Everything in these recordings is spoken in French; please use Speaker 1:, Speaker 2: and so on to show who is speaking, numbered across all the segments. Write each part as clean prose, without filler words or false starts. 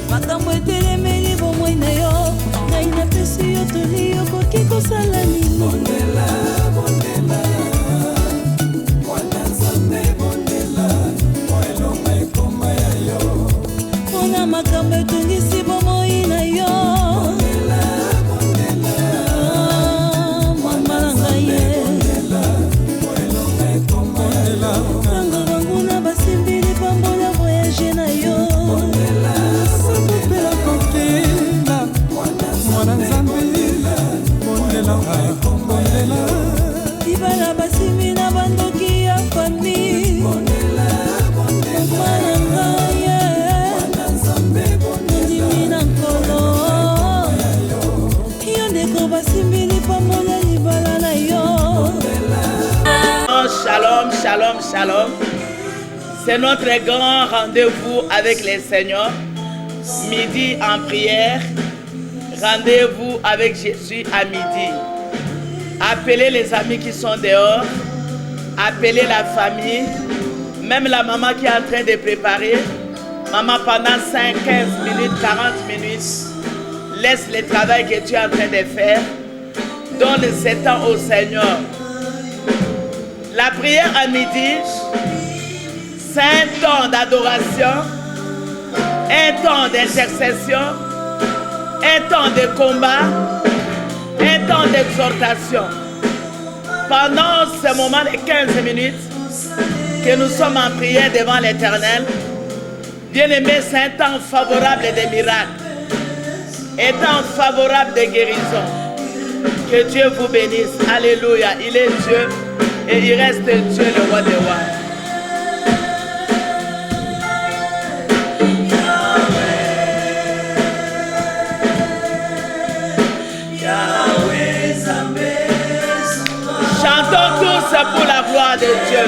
Speaker 1: makambo etelemeli bomoi na yo ngai napesi yo toli okoki kosala nini bondela bondela mwana nzambe bondela moelonga ekoma ya yo mpona makambo etungisi bomoi na yo bondela bondela mama na ngai ye moelonga ekoma ya yo ntango banguna basimbili pambola voyage na yo bondela bondela kokela mwana nzambe bondela bondela libala basimi na bandoki ya fami bondela bondela na ngai ye ondimi na nkolo yo ndeko basimbili pambola libala na yo.
Speaker 2: Shalom, shalom, shalom. C'est notre grand rendez-vous avec les Seigneurs. Midi en prière. Rendez-vous avec Jésus à midi. Appelez les amis qui sont dehors. Appelez la famille. Même la maman qui est en train de préparer. Maman, pendant 5, 15 minutes, 40 minutes, laisse le travail que tu es en train de faire. Donne ce temps au Seigneur. La prière à midi, c'est un temps d'adoration, un temps d'intercession, un temps de combat, un temps d'exhortation. Pendant ce moment de 15 minutes que nous sommes en prière devant l'Éternel, bien-aimé, c'est un temps favorable de miracles, un temps favorable de guérison. Que Dieu vous bénisse. Alléluia. Il est Dieu. Et il reste Dieu, le roi des rois. Chantons tous pour la gloire de Dieu.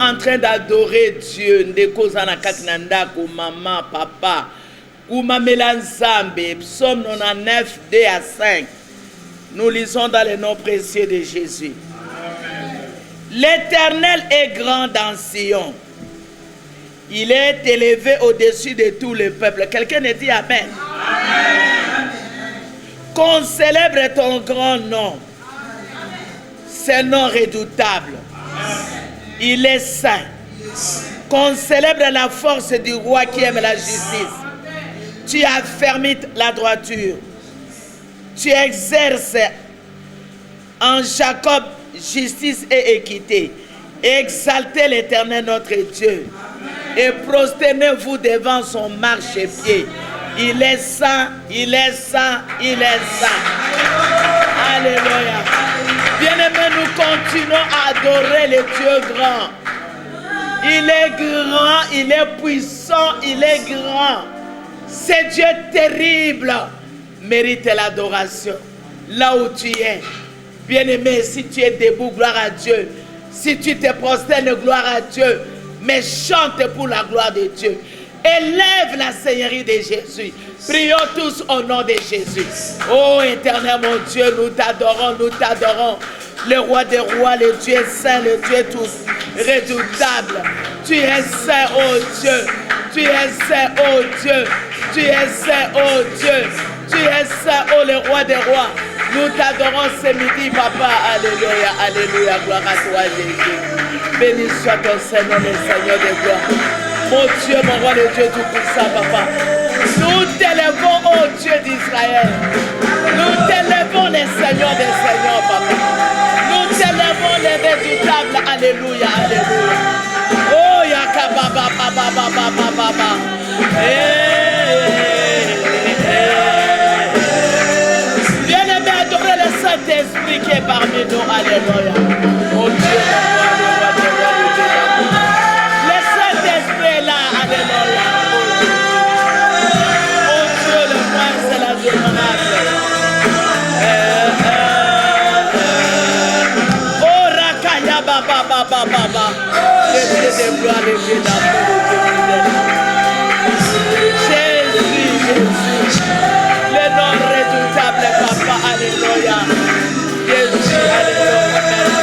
Speaker 2: en train d'adorer Dieu, ndeko zana katinanda ko maman, papa, kumamela nzambe, psaume 99, 2 à 5. Nous lisons dans le nom précieux de Jésus. L'Éternel est grand dans Sion. Il est élevé au-dessus de tout le peuple. Quelqu'un ne dit Amen. Amen. Qu'on célèbre ton grand nom. C'est nom redoutable. Il est saint. Qu'on célèbre la force du roi qui aime la justice. Tu affermis la droiture. Tu exerces en Jacob justice et équité. Exaltez l'Éternel notre Dieu. Et prosternez-vous devant son marchepied. Il est saint, il est saint, il est saint. Alléluia. Bien-aimés, nous continuons à adorer le Dieu grand. Il est grand, il est puissant, il est grand. C'est Dieu terrible. Mérite l'adoration. Là où tu es. Bien-aimé, si tu es debout, gloire à Dieu. Si tu te prosternes, gloire à Dieu. Mais chante pour la gloire de Dieu. Élève la Seigneurie de Jésus. Prions tous au nom de Jésus. Oh éternel mon Dieu, nous t'adorons, nous t'adorons. Le roi des rois, le Dieu saint, le Dieu tout redoutable. Tu es saint, oh Dieu. Tu es saint, oh Dieu. Tu es saint, oh Dieu. Tu es saint, oh le roi des rois. Nous t'adorons ce midi, papa. Alléluia, alléluia. Gloire à toi, Jésus. Béni soit ton Seigneur, le Seigneur des gloires. Mon Dieu, mon roi, le Dieu tout-puissant, papa. Nous t'élevons, oh Dieu d'Israël. Nous t'élevons, les seigneurs des seigneurs, papa. Nous t'élevons, les redoutables. Alléluia, alléluia. Oh, yaka, baba, baba, baba, baba, baba. Bien-aimé, adorez le Saint-Esprit qui est parmi nous. Alléluia. Oh Dieu, le Saint-Esprit est là. Alléluia. Oh Dieu, le point, c'est la démonade. Oh Rakaya Baba Baba Baba. Jésus de gloire, le Dieu d'amour. Jésus, le nom redoutable, papa, alléluia. Jésus, alléluia, merci.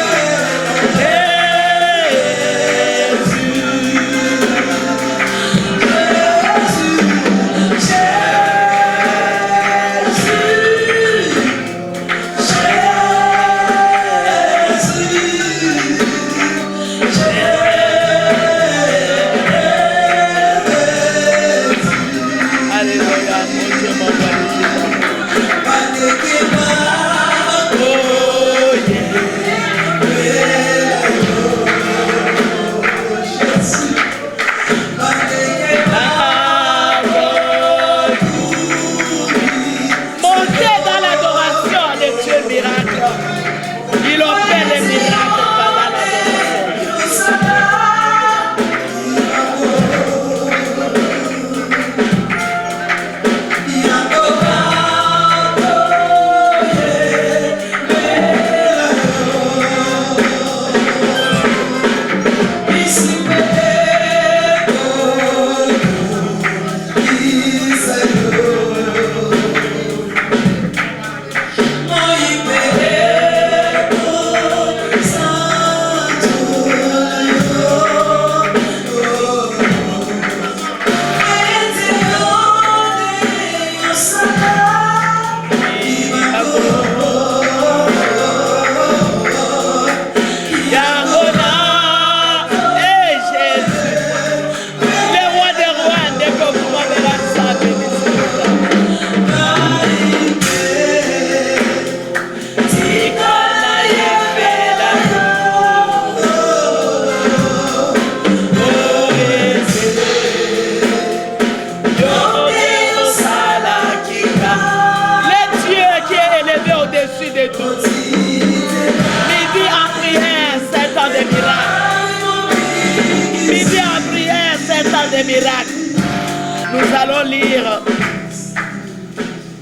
Speaker 2: Nous allons lire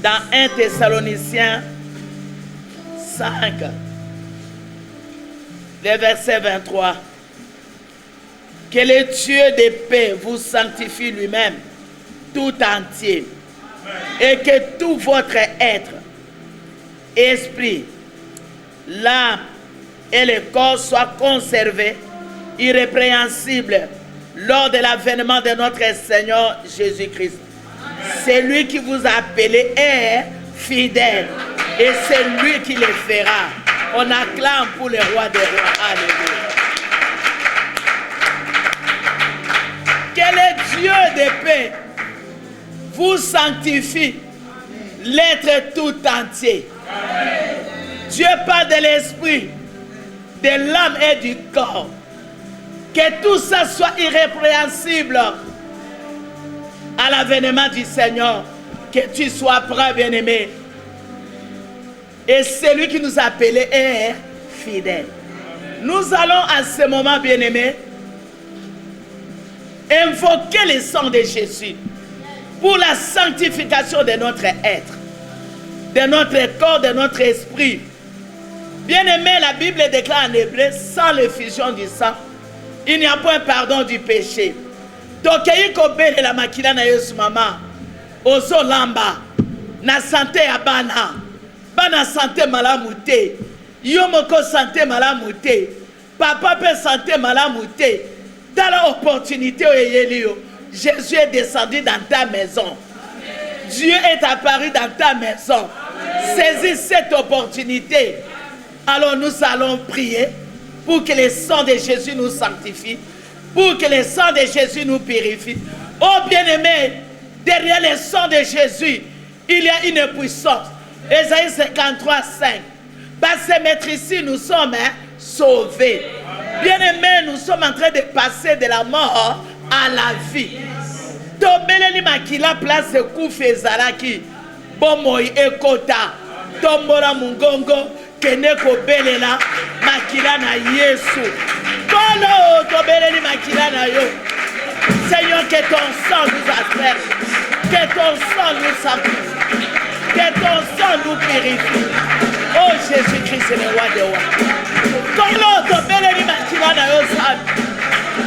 Speaker 2: dans 1 Thessaloniciens 5, le verset 23. Que le Dieu de paix vous sanctifie lui-même tout entier. Et que tout votre être, esprit, l'âme et le corps soient conservés irrépréhensibles lors de l'avènement de notre Seigneur Jésus-Christ. C'est lui qui vous a appelé est fidèle et c'est lui qui le fera. On acclame pour le roi des rois. Alléluia. Que le Dieu de paix vous sanctifie l'être tout entier. Dieu parle de l'esprit, de l'âme et du corps. Que tout ça soit irrépréhensible à l'avènement du Seigneur. Que tu sois prêt, bien-aimé. Et celui qui nous a appelés est fidèle. Nous allons à ce moment, bien-aimé, invoquer le sang de Jésus pour la sanctification de notre être, de notre corps, de notre esprit. Bien-aimé, la Bible déclare en hébreu, sans l'effusion du sang, il n'y a point pardon du péché. Donc, il y a la makila na yesu mama, ozo lamba, na santé ya bana, bana santé malamute, yomoko santé malamute, papa peut santé malamute. Dans l'opportunité où Jésus est descendu dans ta maison. Dieu est apparu dans ta maison. Saisis cette opportunité. Alors nous allons prier pour que le sang de Jésus nous sanctifie, pour que le sang de Jésus nous purifie. Oh bien-aimé, derrière le sang de Jésus, il y a une puissance. Ésaïe 53, 5. Par ce maître ici, nous sommes sauvés. Bien-aimés, nous sommes en train de passer de la mort à la vie. Tobeleli makila place kufe zalaki. Bomoi ekota. Tombola mungongo. Keneko belela. Makila na Yesu. Bolo tobeleli makila na yo. Seigneur, que ton sang nous asperge. Que ton sang nous sanctifie. Que ton sang nous purifie. Oh Jésus-Christ, c'est le roi des rois. Comme l'autre, beleli makila na yo sabi.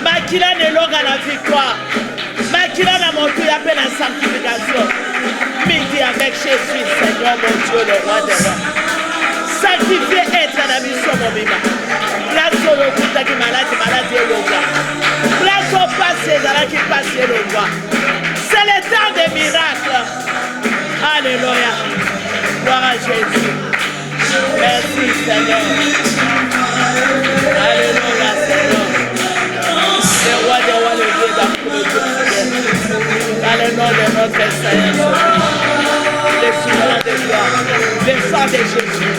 Speaker 2: Makila ne longa la victoire. Makila na montu ya paix la sanctification. Midi avec Jésus, Seigneur mon Dieu, le roi des rois. Sanctifié être la mission mon bébé. Place au lokuta qui malade et le roi. Place au passé, dans qui passe le roi. C'est le temps des miracles. Alléluia. Gloire à Jésus. Merci Seigneur. Alléluia Seigneur. Le roi des rois, le Dieu d'amour, le Dieu fidèle. Dans le nom de notre Seigneur, le souverain de gloire, le sang de Jésus.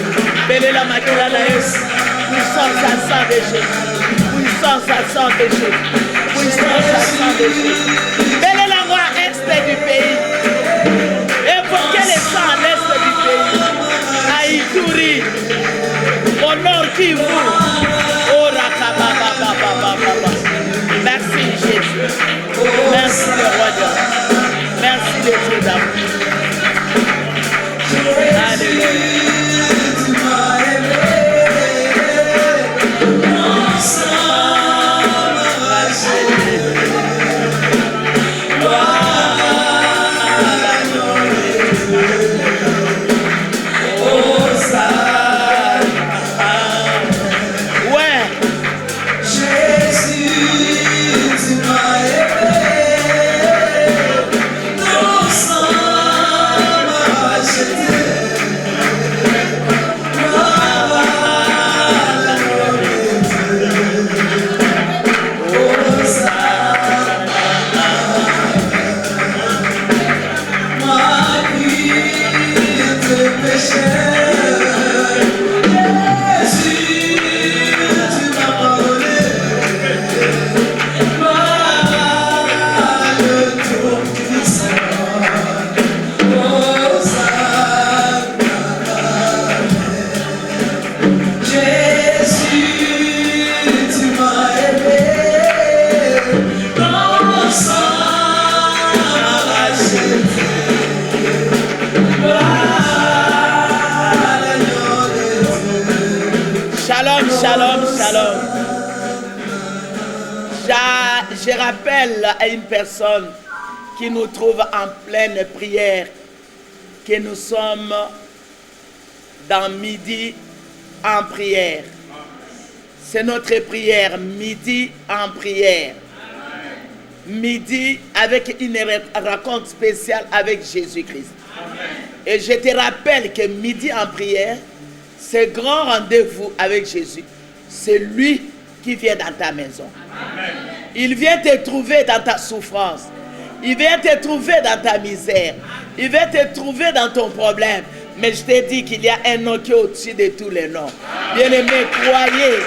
Speaker 2: Béné la makila na Yesu. Puissance à sang de Jésus. Puissance à sang de Jésus. Puissance à sang de Jésus. Béné la roi est du pays. Évoquez les sangs à l'est du pays. À Ituri. Au nord Kivu. Oh Rakababababababa. Merci Jésus. Merci le roi de roi. Merci le Dieu d'amour. Alléluia. je rappelle à une personne qui nous trouve en pleine prière que nous sommes dans midi en prière. C'est notre prière, midi en prière. Midi avec une rencontre spéciale avec Jésus-Christ. Et je te rappelle que midi en prière, c'est grand rendez-vous avec Jésus. C'est lui qui vient dans ta maison. Il vient te trouver dans ta souffrance. Il vient te trouver dans ta misère. Il vient te trouver dans ton problème. Mais je t'ai dit qu'il y a un nom qui est au-dessus de tous les noms. Bien-aimés, croyez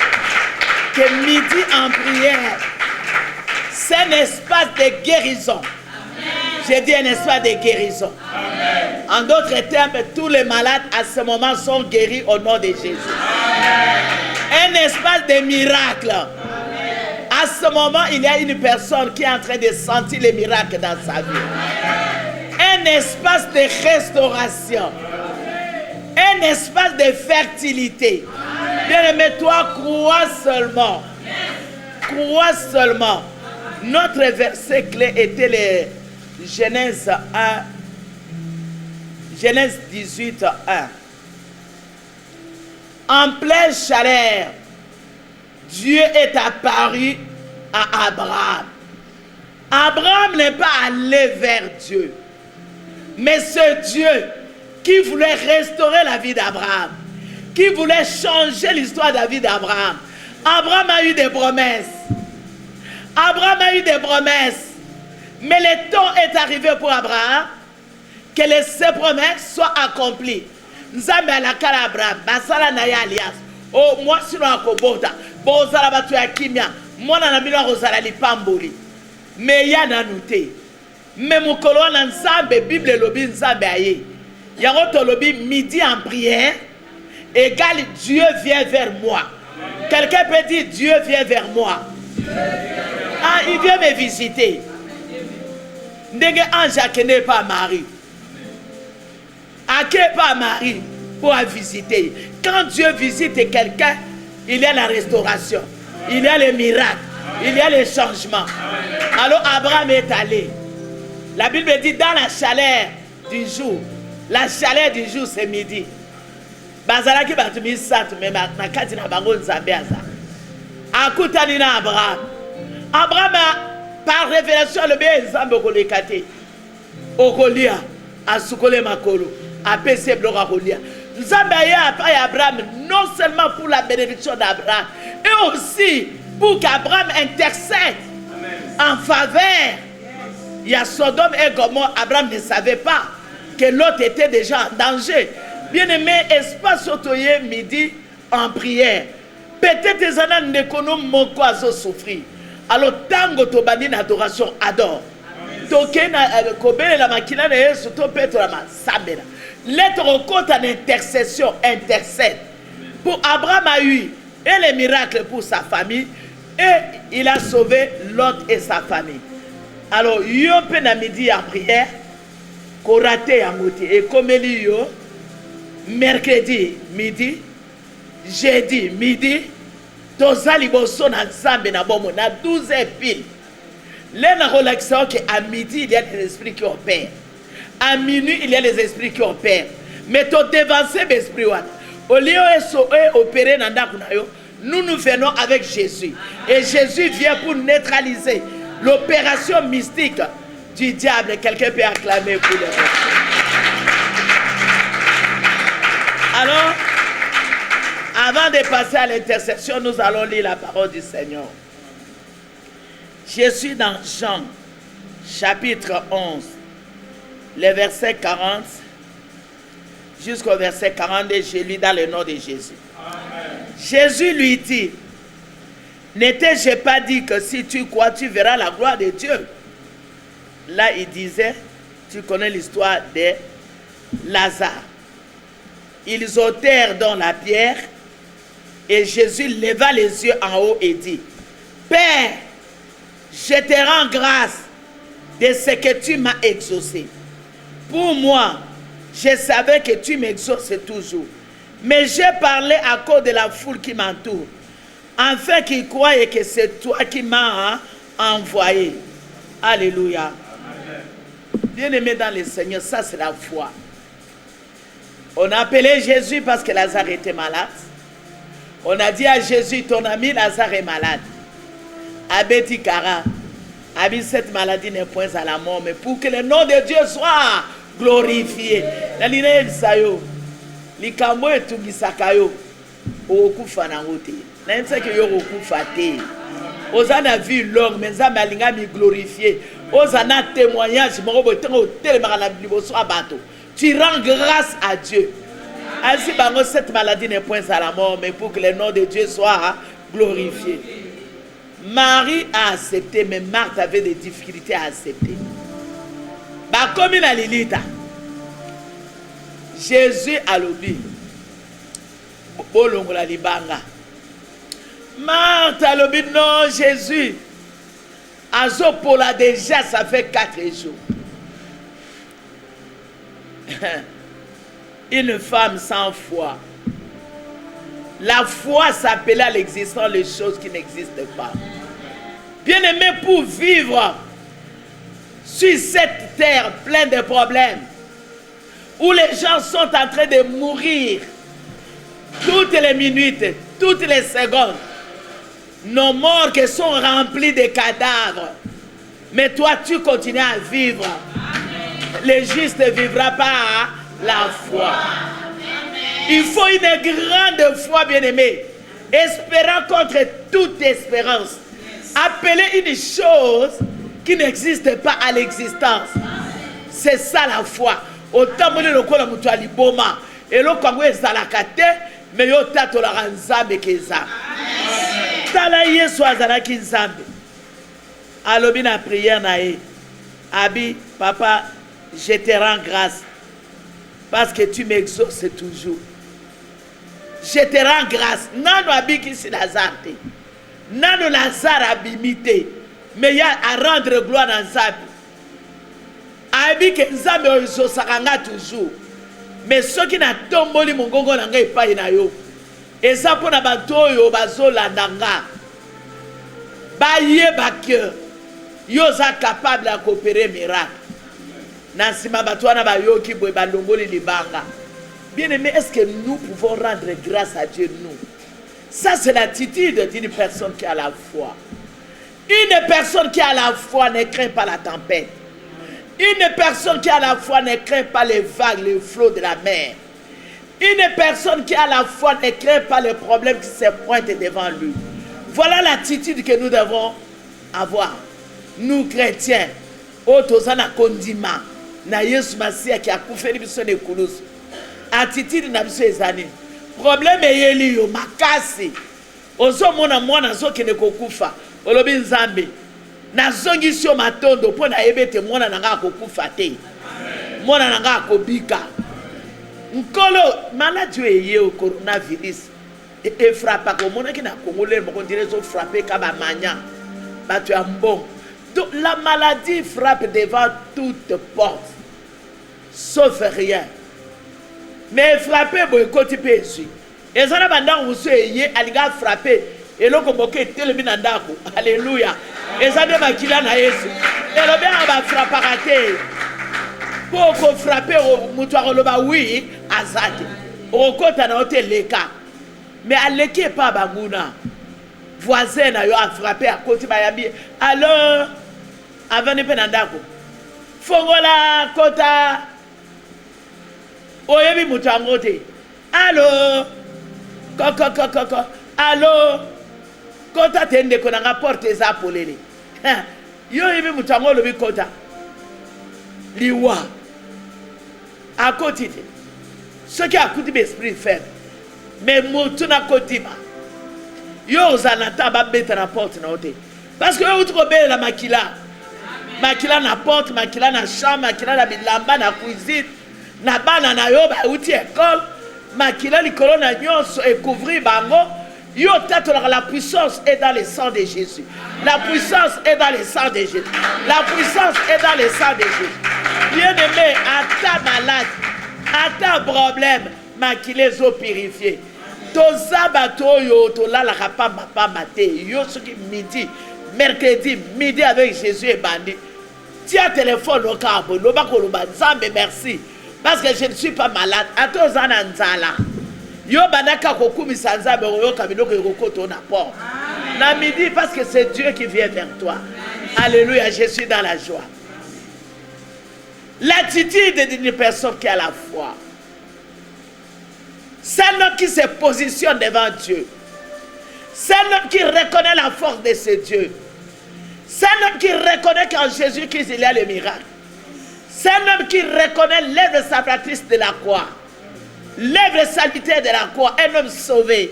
Speaker 2: que midi en prière, c'est un espace de guérison. J'ai dit un espace de guérison. Amen. En d'autres termes, tous les malades à ce moment sont guéris au nom de Jésus. Amen. Un espace de miracle. Amen. À ce moment, il y a une personne qui est en train de sentir les miracles dans sa vie. Amen. Un espace de restauration. Amen. Un espace de fertilité. Bien-aimé, toi, crois seulement. Crois seulement. Notre verset clé était le Genèse 1. Genèse 18, 1. En pleine chaleur, Dieu est apparu à Abraham. Abraham n'est pas allé vers Dieu, mais ce Dieu qui voulait restaurer la vie d'Abraham, qui voulait changer l'histoire de la vie d'Abraham. Abraham a eu des promesses. Abraham a eu des promesses. Mais le temps est arrivé pour Abraham que ces promesses soient accomplies. Nzambe alakala Abraham, basala na ya alias. Oh, moi sino akobota. Bozala batu ya kimia. Mwana na bino kozala lipamboli. Mais ya na nute. Mais mukolo na Nzambe Bible lobi Nzambe aye. Yango to lobi midi en prière égale Dieu vient vers moi. Quelqu'un peut dire Dieu vient vers moi. Ah, il vient me visiter. Ndenge ange akende pas Marie. Akende pas Marie pour visiter. Quand Dieu visite quelqu'un, il y a la restauration, il y a le miracle, il y a le changement. Alors Abraham est allé. La Bible dit dans la chaleur du jour. La chaleur du jour c'est midi. Bazalaki batumi satu me makati na bango Nzambe aza. Akutani na Abraham. Abraham par révélation le bien Nzambe okolekate. Okolia asukole makolo. Apese bloka kolia. Nzambe a appelé Abraham non seulement pour la bénédiction d'Abraham, et aussi pour qu'Abraham intercède en faveur. Il y a Sodome et Gomorrhe. Abraham ne savait pas que l'autre était déjà en danger. Bien-aimé, espace autoyé midi en prière. Peut-être les années ne connaissent mon quoi souffrir. Alors, tango tobani adoration adore. Toke na kobele la makina na Yesu to petro la sabela. L'être au compte en intercession, intercède. Pour Abraham a eu et les miracles pour sa famille et il a sauvé Lot et sa famille. Alors, yo pena midi en prière, korate ya moti et comme yo mercredi midi, jeudi midi, tozali boso na Nzambe na bomo na 12 pile. Là, na relaxation qu'à midi il y a des esprits qui opèrent. À minuit, il y a les esprits qui opèrent. Mais tu dévances l'esprit. Au lieu d'opérer dans nous nous venons avec Jésus. Et Jésus vient pour neutraliser l'opération mystique du diable. Quelqu'un peut acclamer pour le reste. Alors, avant de passer à l'intercession, nous allons lire la parole du Seigneur. Je suis dans Jean, chapitre 11. Le verset 40 jusqu'au verset 42, je lis dans le nom de Jésus. Amen. Jésus lui dit, ne t'ai-je pas dit que si tu crois, tu verras la gloire de Dieu? Là, il disait, tu connais l'histoire de Lazare. Ils ôtèrent dans la pierre et Jésus leva les yeux en haut et dit, Père, je te rends grâce de ce que tu m'as exaucé. Pour moi, je savais que tu m'exauces toujours. Mais j'ai parlé à cause de la foule qui m'entoure. Afin qu'ils croient que c'est toi qui m'as envoyé. Alléluia. Bien-aimé dans le Seigneur, ça c'est la foi. On a appelé Jésus parce que Lazare était malade. On a dit à Jésus, ton ami Lazare est malade. Abeti Kara, Abi, cette maladie n'est point à la mort, mais pour que le nom de Dieu soit glorifié. Naline Sayo, Likambo et Tugisakayo, Okufa Nangote. N'importe que Okufa te. Osana vu longue, mais ça m'a glorifié. Osana témoignage, tu rends grâce à Dieu. Ainsi, cette maladie n'est point à la mort, mais pour que le nom de Dieu soit glorifié. Marie a accepté, mais Marthe avait des difficultés à accepter. Comme il a Lilita, Jésus a l'oublié. Bolongola libanga. Marthe a l'oublié, non, Jésus. Azopola déjà, ça fait 4 jours. Une femme sans foi. La foi s'appelle à l'existence les choses qui n'existent pas. Bien-aimé, pour vivre sur cette terre pleine de problèmes, où les gens sont en train de mourir toutes les minutes, toutes les secondes, nos morgues sont remplies de cadavres. Mais toi, tu continues à vivre. Le juste ne vivra pas la foi. Il faut une grande foi, bien-aimé, espérant contre toute espérance. Appeler une chose qui n'existe pas à l'existence. C'est ça la foi. Autant que le kola mutu aliboma et le Congo est à la kate, mais yo tato la ranzambe keza. Tala Yesu azalaki nzambe. Alobi na prière na ye. Abi, papa, je te rends grâce parce que tu m'exauces toujours. Je te rends grâce. Nano abiki si Lazare te. Nano Lazare abimité. Mais il y a à rendre gloire dans Nzambe. Abiki Nzambe ozosakanga toujours. Mais ceux qui n'a tomboli mongongo nanga epai na yo. Eza pona bato oyo bazolanda nga. Bayeba que yo za capable à coopérer miracle. Nansima bato wana bayoki boye balongoli libanga. Bien-aimé, est-ce que nous pouvons rendre grâce à Dieu, nous? Ça, c'est l'attitude d'une personne qui a la foi. Une personne qui a la foi ne craint pas la tempête. Une personne qui a la foi ne craint pas les vagues, les flots de la mer. Une personne qui a la foi ne craint pas les problèmes qui se pointent devant lui. Voilà l'attitude que nous devons avoir. Nous, chrétiens, autosana kondima, na Yesu Masia qui a couvert l'émission de Koulouse. Attitude na biso ezani. Problème eyeli yo makasi. Ozo mona mwana zo kene kokufa. Olobi Nzambe. Na zongi sio matondo po na ebete mwana nanga kokufa te. Mwana nanga kobika. Nkolo maladie eye au coronavirus. E frappe ko mona ki na Congolais mo dire zo frapper ka ba manya. Ba tu ambon. Donc la maladie frappe devant toute porte. Sauf rien. Mais frapper boycott pésu. Et ça n'a pas d'envie aliga frapper et l'on convoqué télémina ndako. Alléluia. Et ça ne va qu'il a na Yesu. Et le bien va frapper raté. Pour qu'on frapper au moutoir le ba oui azati. Au côté na hôtel leka. Mais à l'équipe pas banguna. Voisin na yo a frappé à côté bayambi. Alors avant ne penandako. Fongola kota oyebi mutangote. Allô? Koko. Allô? Kota tende konanga porte za polele. Yo yebi mutangolo bi kota. Liwa. A côté. Ce qui a coûté l'esprit faible. Mais mutuna kotima. Yo zanata ba beta na porte na ote. Parce que yo utrobe la makila. Makila na porte, makila na chambre, makila na bilamba na cuisine. Na bana na yo ba uti école makila likolo na nyonso et couvrir bango yo tato la puissance est dans le sang de Jésus. La puissance est dans le sang de Jésus. La puissance est dans le sang de Jésus. Bien-aimé, à ta malade, à ta problème, makile zo purifié. To zabato yo to la pamba te yo ce qui midi mercredi, midi avec Jésus et Bandi. Tiens téléphone au cabo, merci. Parce que je ne suis pas malade. Attends, Zananzala. Yo banaka kokumi sanzabe yo kabinoko yokoto na port. Na midi parce que c'est Dieu qui vient vers toi. Alléluia, je suis dans la joie. L'attitude d'une personne qui a la foi. C'est un homme qui se positionne devant Dieu. C'est un homme qui reconnaît la force de ce Dieu. C'est un homme qui reconnaît qu'en Jésus-Christ il y a le miracle. C'est un homme qui reconnaît l'œuvre salvatrice de la croix. L'œuvre salutaire de la croix. Un homme sauvé.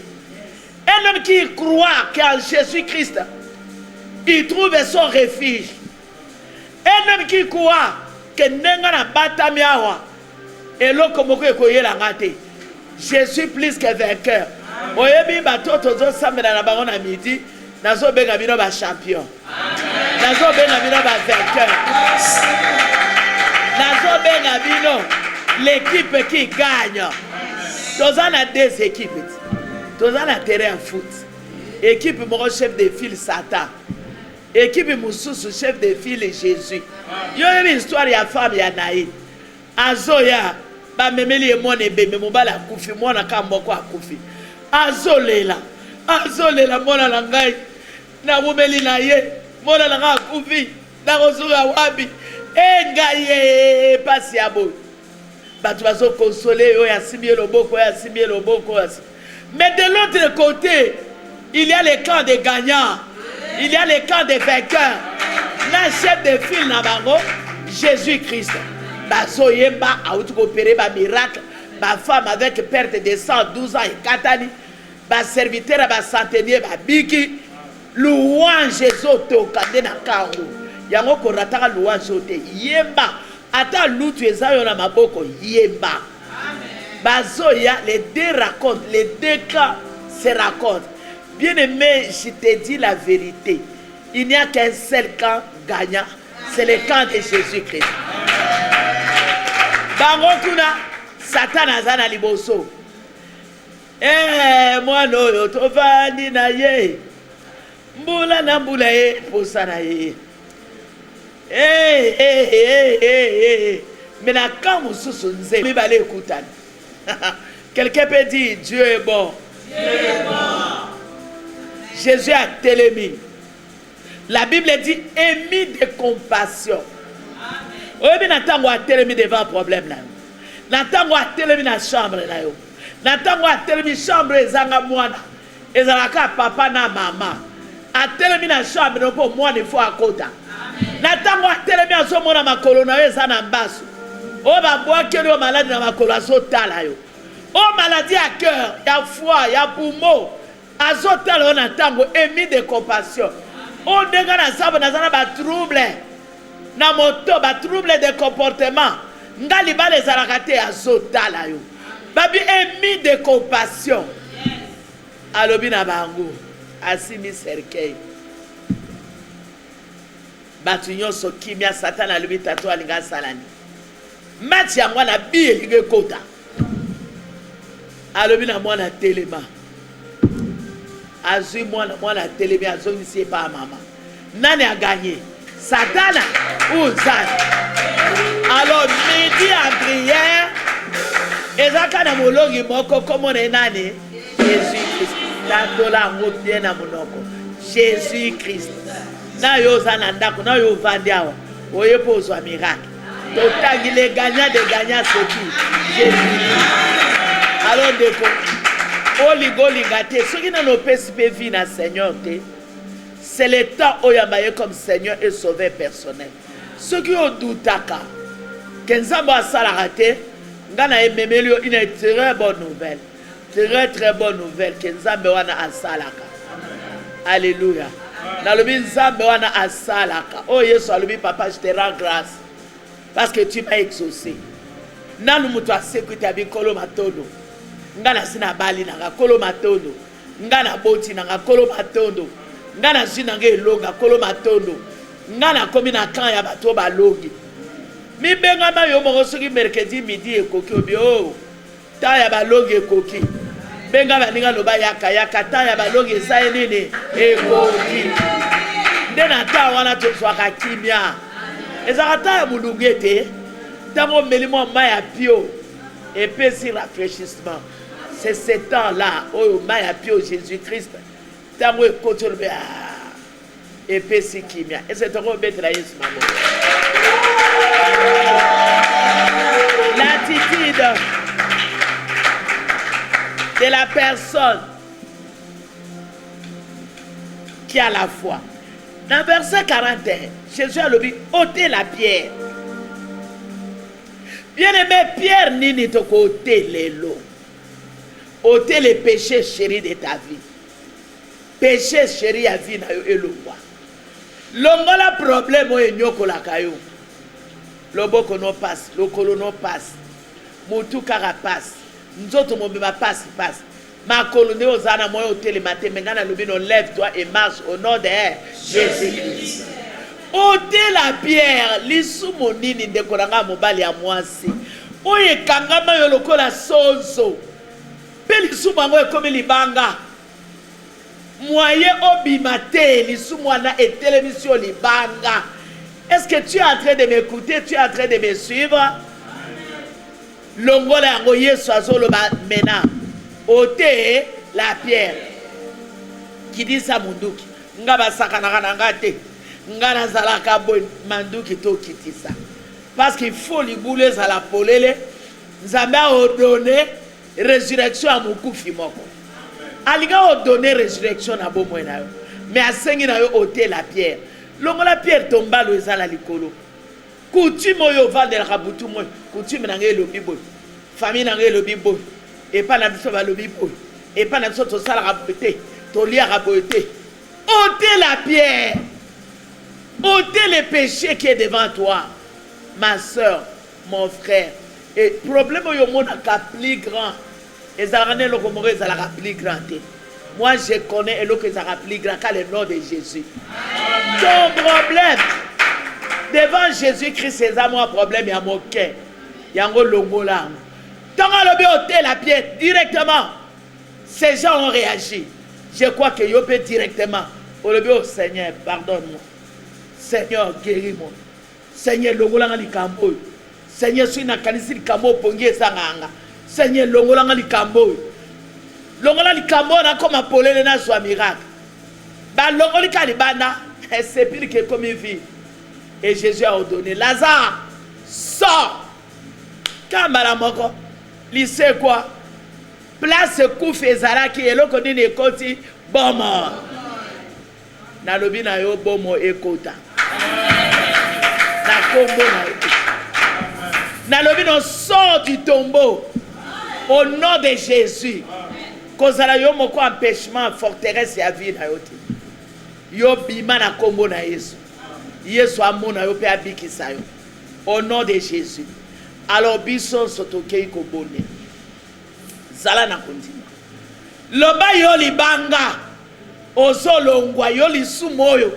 Speaker 2: Un homme qui croit qu'en Jésus-Christ il trouve son refuge. Un homme qui croit que Nengana Batamiawa et l'Okomoko Ekoyelangate. Je suis plus que vainqueur. Oyebi bato tozo samela na bango na midi nazo benga bino ba champion. Nazo benga bino ba vainqueur. Nazo benga bino l'équipe qui gagne. Toza na deux équipes. Toza na terrain de foot. Équipe mon chef de file Satan. Équipe Moussous chef de file Jésus. Yo une histoire ya femme ya Naïd. Azoya ba memeli e mwana ebembe mobala akufi mwana ka mboko akufi. Azolela mwana na ngai na mobeli na ye mwana na ngai akufi na kozuka wabi engaye pasi ya boy. Batu bazo consoler yo ya simie loboko ya simie loboko. Mais de l'autre côté, il y a les camps des gagnants. Il y a les camps des vainqueurs. La chef de file na bango Jésus-Christ. Bazo yemba a opéré ba miracle. Ma femme avec perte de sang 12 ans et katani. Ba serviteur ba centenier ba biki. Louange zoto kande na kango. Yango ko rataka louange zote yemba. Ata lutu ezayo na maboko yemba. Bazo ya les deux racontent, les deux cas se racontent. Bien-aimé, je te dis la vérité. Il n'y a qu'un seul camp gagnant. C'est le camp de Jésus-Christ. Bangokuna, Satan azana liboso. Moi no tovani na ye. Mbula na mbula ye posana ye. Mais na quand mususu nze mi bale ekutani. Quelqu'un peut dire Dieu est bon. Dieu est bon. Jésus a télémi. La Bible dit émis de compassion. Oyebi natango a télémi devant problème là. Natango a télémi na chambre là yo. Natango a télémi chambre ezanga mwana. Ezalaka papa na mama. A télémi na chambre no po mwana ifo akota. Natango a télémi azomona makolo na yo ezana mbasu. O ba boake yo malade na makolo azotala yo. O maladie à cœur, ya foie, ya poumon. Azotala on atango émis de compassion. On denga na sabo na zana ba trouble. Na moto ba trouble de comportement. Ngali ba les alakate azotala yo. Babi émis de compassion. Alobi na bango. Asimi serkei. Batu nyonso kimia Satan alobi tato alinga salani. Mati ya mwana biye linge kota. Alobi na mwana telema. Azui mwana telema azongi siye pa mama. Nani a gagné? Satana ou Zan? Alors midi en prière. Ezaka na mologi moko komo ne nani? Jésus-Christ. Tandola ngo bien na monoko. Jésus-Christ. Na yo zana ndako na yo vandi awa. Oye pozwa miracle. Totangi les gagnants des gagnants c'est qui? Jésus-Christ. Alors deko Oligoli gâté ceux qui n'ont pas vie na Seigneur c'est le temps où yamaye comme Seigneur et sauveur personnel. Ceux qui ont doutaka Kenzambo a salarate ngana ememelio une très bonne nouvelle. Très bonne nouvelle Kenzambo wana asalaka. Alléluia. Na lobi nzambe wana asalaka. Oh Yesu alobi papa je te rends grâce parce que tu m'as exaucé. Nanu mutu asekute abikolo matondo. Ngana sina bali na kolo matondo. Ngana boti na kolo matondo. Ngana zina nge longa kolo matondo. Ngana komi na kan ya bato ba logi. Mi benga ma yo mo soki mercredi midi ekoki obio. Ta ya ba logi ekoki. Benga ba ninga loba yaka ta ya ba logi sa nini ekoki. nde na ta wana tozwaka kimia ezalaka ta ya molunge te ntango omeli mwa mai ya pio epesi rafraîchissement. C'est ce temps-là oyo mai ya pio Jésus-Christ ntango ekoti olobi epesi kimia ese tokobetela Yesu maboko. L'attitude de la personne qui a la foi. Dans verset 41, Jésus a dit ôtez la pierre. Bien-aimé, Pierre nini toko ôter les lots. Ôter les péchés chéris de ta vie. Péché chéri à vie na yo elongwa. Longola problème o enyoko la kayo. Loboko no passe, lokolo no passe. Mutu kara passe. Nzoto mobima passe. Ma colonne aux ânes moyen au télématé, maintenant le lève-toi et marche au nom de Jésus-Christ. Ôtez la pierre, l'issou monini de Koranga mobali à moi si. Oye kangama yoloko la sozo. Pe l'issou mango comme libanga. Moyen obimate, l'issou moana et télévision libanga. Est-ce que tu es en train de m'écouter, tu es en train de me suivre? Longola ngoye soazolo ba mena. Ôtez la pierre. Qui dit ça munduki? Ngaba sakanaka nangate. Ngana zalaka boy manduki to kiti ça. Parce qu'il faut les bouler à la polele. Nzambe a ordonné résurrection à mukufi moko. Aliga ordonné résurrection à bomo na yo. Mais a sengi na yo ôtez la pierre. Longo la pierre tomba lo ezala likolo. Coutume oyo vendre rabutu mo. Coutume na ngelo bibo. Famille na ngelo bibo. Et pas la biso balobi boy. Et pas la biso to sala raboté. To lia raboté. Ôtez la pierre. Ôtez le péché qui est devant toi. Ma soeur, mon frère. Et problème au monde plus grand. Et ça rend le comoré ça la plus grand. Moi je connais et l'autre ça plus grand car le nom de Jésus. Ton problème devant Jésus-Christ c'est à moi problème ya moquin. Yango longola. Tant que le ôter la pierre directement. Ces gens ont réagi. Je crois que yo peut directement. Au Seigneur, pardonne-moi. Seigneur, guéris-moi. Seigneur, longola likambo. Seigneur, suis na kanisi likambo pongi sanganga. Seigneur, longola likambo. Longola likambo na comme apolele na soit miracle. Ba longoli kalibana, c'est pire que comme il vit. Et Jésus a ordonné Lazare, sors. Kambala moko. Lycée quoi? Place kouf ezala ki eloko nini ekoti bomo. Na lobi na yo bomo ekota. Na kombo na yo. Na lobi no sort du tombeau. Au nom de Jésus. Kozala yo moko empêchement forteresse ya vie na yo te. Yo bima na kombo na Yesu. Yesu amona yo pe abikisa yo. Au nom de Jésus. Alors bison sotokei kobone. Zala na continue. Loba yo libanga. Ozo longwa yo lisumoyo.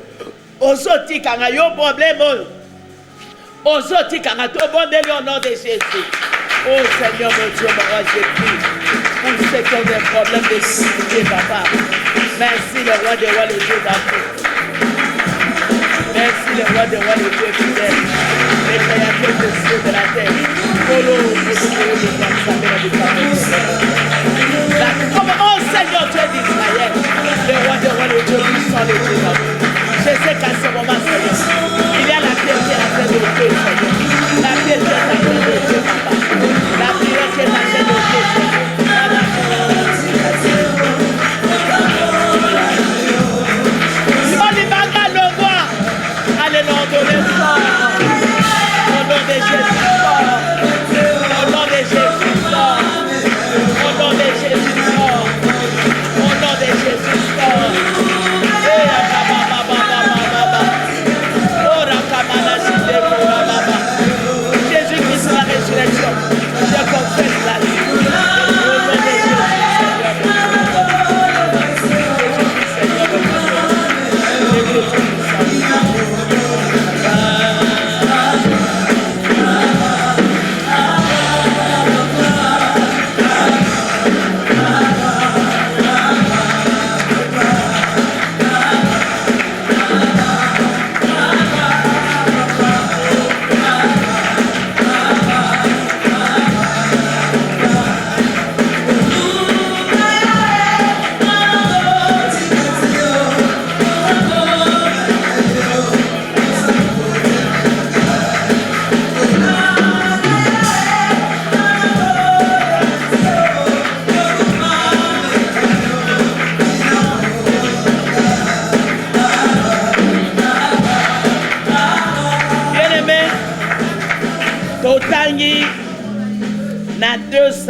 Speaker 2: Ozo tikanga yo problème oyo. Ozo tikanga to bondeli au nom de Jésus. Oh Seigneur mon Dieu, mon roi, je prie pour ceux qui ont des problèmes de sécurité, papa. Merci le roi des rois, le Dieu d'Afrique. Merci le roi des rois, le Dieu fidèle. Le créateur des cieux de la terre. Oh Seigneur Dieu d'Israël, le roi des rois, le Dieu puissant, le Dieu d'Afrique. Je sais qu'à ce moment, Seigneur, il y a la pierre qui est en train de Dieu, Seigneur. La pierre qui est en train de Dieu, papa. La prière qui est en train de Dieu, Seigneur. Allez, l'ordonner fort. Au nom de Jésus, fort. Au nom de Jésus, fort.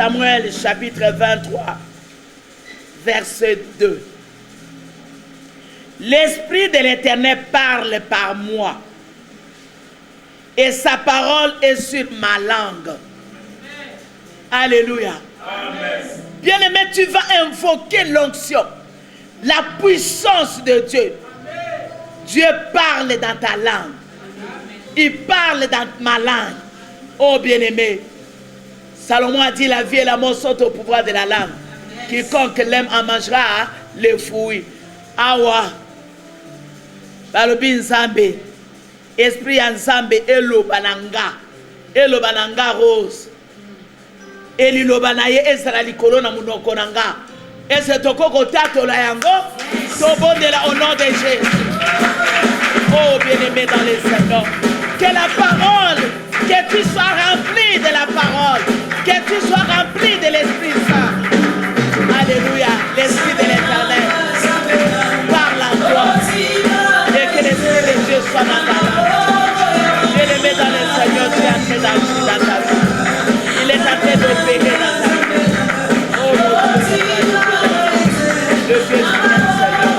Speaker 2: Samuel chapitre 23, verset 2. L'Esprit de l'Éternel parle par moi, et sa parole est sur ma langue. Alléluia. Bien-aimé, tu vas invoquer l'onction, la puissance de Dieu. Dieu parle dans ta langue. Il parle dans ma langue. Oh bien-aimé, Salomon a dit la vie et la mort sont au pouvoir de la langue. Quiconque l'aime en mangera les fruits. Awa. Balobi nzambe. Esprit ya nzambe elobananga. Elobananga rose. Eliloba na ye ezala likolo na munoko nanga. Est-ce tokoko tatola yango? Tobondela au nom de Jésus. Oh bien-aimé dans les Seigneur, que la parole, que tu sois rempli de la parole, que tu sois rempli de l'Esprit Saint. Alléluia, l'Esprit de l'Éternel parle à toi et que l'Esprit de Dieu soit dans ta vie. Bien-aimé dans les Seigneur, tu es en train d'agir dans ta vie. Il est en train d'opérer dans ta vie. Oh mon Dieu, le Dieu suprême Seigneur,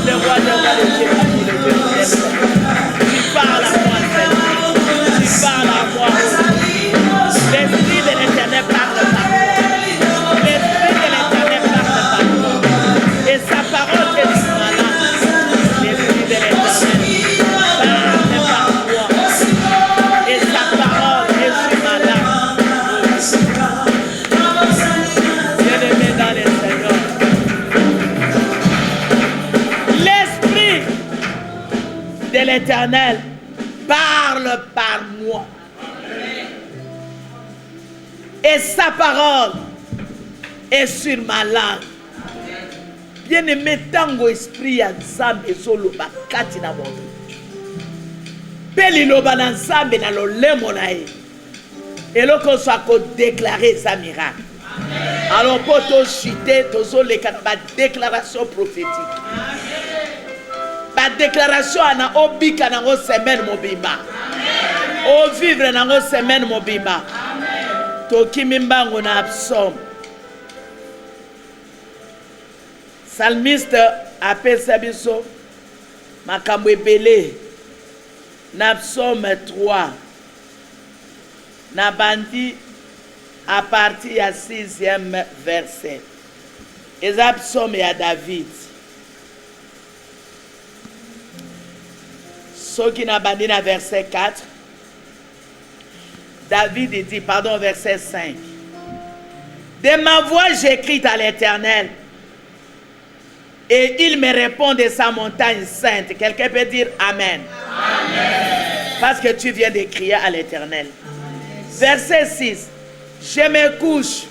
Speaker 2: le roi des rois, le Dieu parmi les dieux suprêmes Seigneur. Tu parles à moi Seigneur, tu parles à moi. L'Esprit de l'Éternel parle par moi. L'Esprit de l'Éternel parle par moi. Et sa parole est sur ma langue. L'Esprit de l'Éternel parle par moi. Et sa parole est sur ma langue. Bien-aimé dans les Seigneurs, l'Esprit de l'Éternel parle par moi. Et sa parole est sur ma langue. Bien-aimé, tango esprit ya nzambe ezoloba kati na moto. Pe liloba na nzambe na lolemo na ye. Eloko so akodéclarer sa miracle. Alors pour to chiter, tozoleka na ba déclaration prophétique. Ba déclaration ana obika nango semaine mobimba. O vivre nango semaine mobimba. Toki mimbango na psaume. Salmiste apesa biso makambo ebele na psaume 3 na bandi à partir ya 6e verset. Eza psaume ya David. Soki na bandi na verset 4, David dit, pardon, verset 5. De ma voix j'écris à l'Éternel, et il me répond de sa montagne sainte. Quelqu'un peut dire Amen. Amen. Parce que tu viens de crier à l'Éternel. Verset 6. Je me couche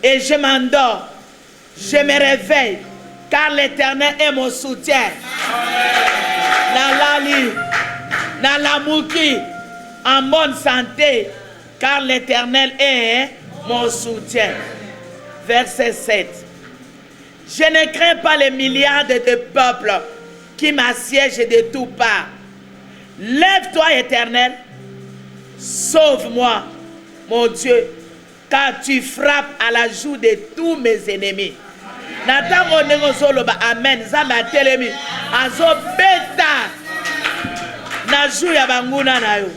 Speaker 2: et je m'endors. Je me réveille, car l'Éternel est mon soutien. Nalali, Nalamuki, en bonne santé, car l'Éternel est mon soutien. Verset 7. Je ne crains pas les milliards de peuples qui m'assiègent de toutes parts. Lève-toi, Éternel, sauve-moi, mon Dieu, car tu frappes à la joue de tous mes ennemis. Natango nengo solo ba amen. Zamba telemi azo beta na joue ya banguna na yo.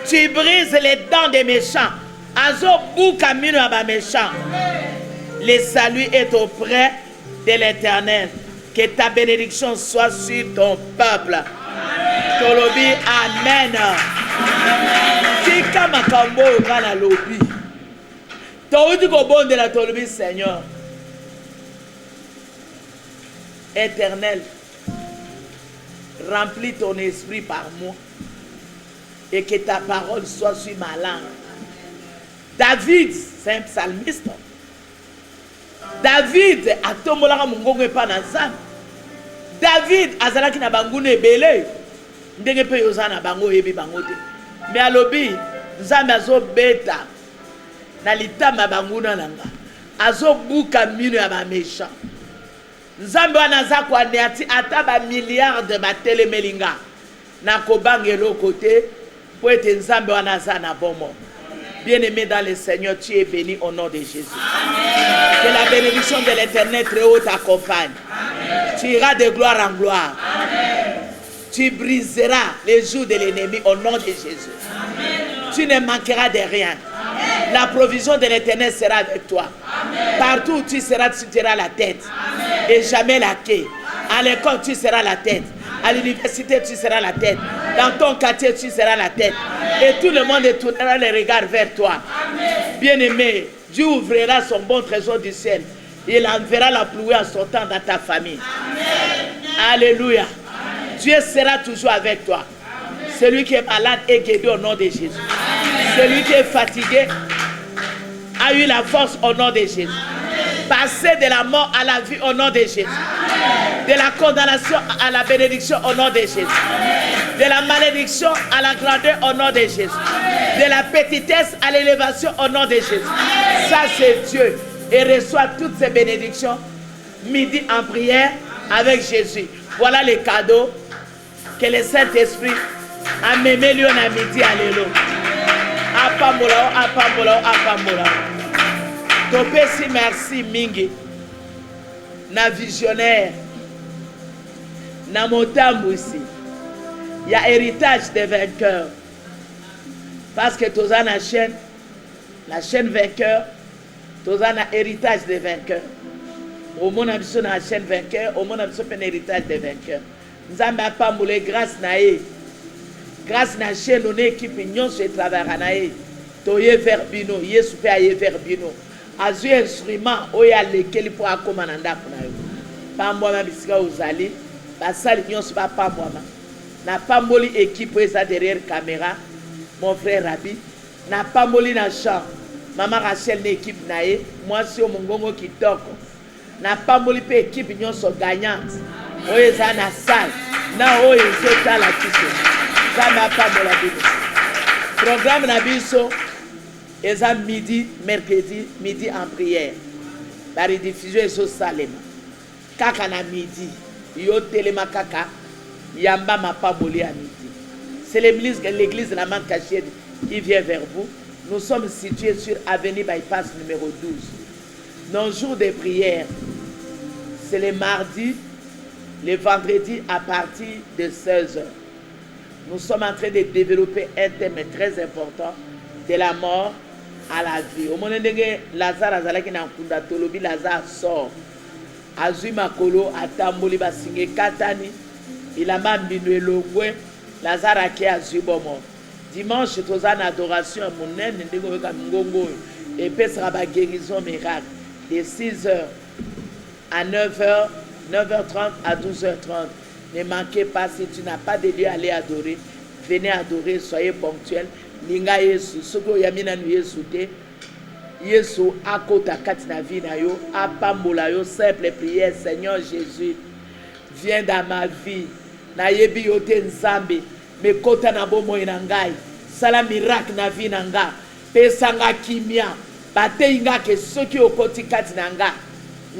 Speaker 2: Tu brises les dents des méchants. Azo bouka mino ya ba méchants. Le salut est auprès de l'Éternel. Que ta bénédiction soit sur ton peuple. Tolobi amen. Tika makambo kana lobi. Toudi ko bonde la tolobi Seigneur. Éternel, remplis ton esprit par moi et que ta parole soit sur ma langue. David, c'est un psalmiste. David a tomolaka mungongo epa na nzambe. David azalaki na banguna ebele ndenge pe yozana bango yebi bango te. Mais alobi nzambe azobeta na litama banguna nanga. Azobuka mino ya ba méchant. Nzambe wana za kwa neati ata ba milliards de batelemelinga na kobangelo côté po ete nzambe wana za na bomo. Bien-aimé dans le Seigneur, tu es béni au nom de Jésus. Amen. Que la bénédiction de l'Éternel très haut t'accompagne. Tu iras de gloire en gloire. Amen. Tu briseras les joues de l'ennemi au nom de Jésus. Amen. Tu ne manqueras de rien. Amen. La provision de l'Éternel sera avec toi. Amen. Partout où tu seras la tête. Amen. Et jamais la queue. À l'école, tu seras la tête. À l'université, tu seras la tête. Dans ton quartier, tu seras la tête. Et tout le monde tournera les regards vers toi. Bien-aimé, Dieu ouvrira son bon trésor du ciel. Il enverra la pluie en sortant dans ta famille. Amen. Alléluia. Amen. Dieu sera toujours avec toi. Amen. Celui qui est malade est guéri au nom de Jésus. Amen. Celui qui est fatigué a eu la force au nom de Jésus. Amen. Passer de la mort à la vie au nom de Jésus. Amen. De la condamnation à la bénédiction au nom de Jésus. Amen. De la malédiction à la grandeur au nom de Jésus. Amen. De la petitesse à l'élévation au nom de Jésus. Amen. Ça c'est Dieu. Et reçoit toutes ces bénédictions midi en prière avec Jésus. Voilà les cadeaux que le Saint-Esprit a mémé lui en a midi. Alléluia. Apambola, apambola, apambola. Topesi merci mingi. Na visionnaire. Na motambu ici. Il y a héritage des vainqueurs. Parce que tous en la chaîne vainqueur. Tous en a héritage des vainqueurs. Au monde a la chaîne vainqueur, au monde a un héritage des vainqueurs. Nous avons pas moulé grâce naé. Grâce na chaîne on équipe union se travailler naé. Toye verbino, yesu pe aye verbino. Azu instrument oya lequel pour akomanda kuna yo. Pambo na bisika ozali, basali union se pas pambo ma. Na pamboli équipe eza derrière caméra. Mon frère Rabi, na pamboli na champ. Maman Rachel l'équipe naé, moi si au mongongo kitoko. Na pamboli pe équipe nyonso gagnante. Oye za na salle. Na oye zeta la tisse. Ça n'a pas de la Bible. Programme na biso eza midi, mercredi, midi en prière. La rediffusion est sur Salema. Kaka na midi, yo telema kaka, yamba ma pamboli à midi. C'est l'église de la Mante Cachée qui vient vers vous. Nous sommes situés sur Avenue Bypass numéro 12. Nos jours de prière, c'est les mardis, les vendredis à partir de 16h. Nous sommes en train de développer un thème très important de la mort à la vie. Au moment où Lazare azalaki na nkunda tolobi Lazare sort. Azui makolo atamboli basinge katani. Il a mambino elongwe. Lazare ake azui bomo. Dimanche, tu as une adoration à mon aide, et puis ça va guérison miracle de 6h à 9h, 9h30 à 12h30. Ne manquez pas, si tu n'as pas de lieu à aller adorer, venez adorer, soyez ponctuels. Linga Yesu, soko yamina nu Yesu te. Yesu akota katina vi na yo, apambola yo, simple prière, Seigneur Jésus, viens dans ma vie. Na yebi yo te nzambe. Me kota na bomo inangai sala miracle na vie nanga pesanga kimia bate inga ke soki okoti kati nanga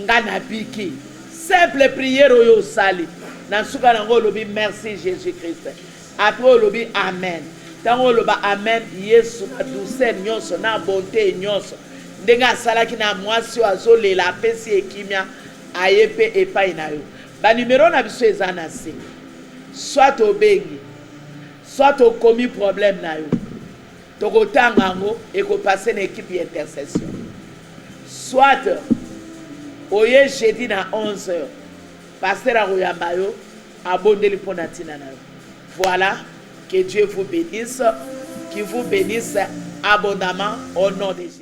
Speaker 2: nga na biki simple prière oyo sali na suka nango lobi merci Jésus Christ après lobi amen tango loba amen Yesu na douceur nyonso na bonté nyonso ndenga salaki na mwasi azolela pesi ekimia ayepe epai na yo ba numéro na biso ezana se soit obengi soit au commis problème na yo toko tangango et ko passer une équipe d'intercession soit oye jeudi na 11h pasteur aroyamba yo abondeli pona tina na yo. Voilà, que Dieu vous bénisse, qu'il vous bénisse abondamment au nom de Jésus.